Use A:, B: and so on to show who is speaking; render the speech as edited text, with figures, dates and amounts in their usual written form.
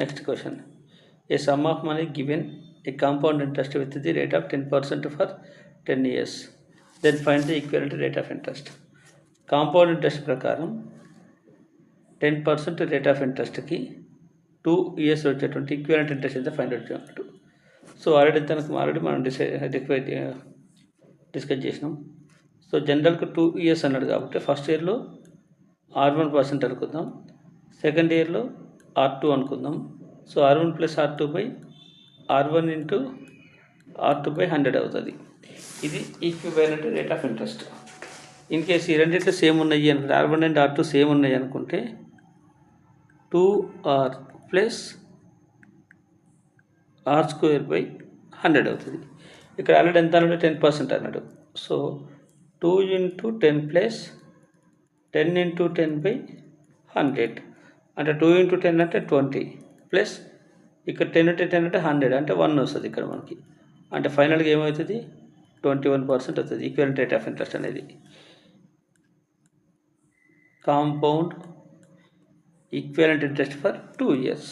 A: Next question. A sum of money given a compound interest with the rate of 10% for 10 years. Then find the equivalent rate of interest. Compound interest ప్రకారం 10% rate of ఇంట్రెస్ట్కి 2 years వచ్చేటువంటి equivalent interest అయితే find out చేయమంటాడు. So already మనం discuss చేసినాం. So జనరల్గా 2 years అన్నాడు కాబట్టి first ఇయర్లో R1% అనుకుందాం, సెకండ్ ఇయర్లో R2 అనుకుందాం. So R1 plus R2 by R1 into R2 by 100 అవుతుంది. ఇది equivalent rate of interest. In case ఈ రెండింటిలో సేమ్ ఉన్నాయి అనుకుంటే, R1 అండ్ R2 సేమ్ ఉన్నాయి అనుకుంటే 2R ప్లస్ R² బై 100 అవుతుంది. ఇక్కడ ఆల్రెడీ ఎంత అన్నాడు, 10% అన్నాడు. So 2 into 10 plus 10 into 10 by 100 అంటే 2 ఇంటూ 10 అంటే 20 ప్లస్ ఇక్కడ 10 ఇంటూ 10 అంటే 100 అంటే 1 వస్తుంది ఇక్కడ మనకి. అంటే ఫైనల్గా ఏమవుతుంది, 21% అవుతుంది ఈక్వివలెంట్ రేట్ ఆఫ్ ఇంట్రెస్ట్ అనేది. Compound equivalent interest for 2 years.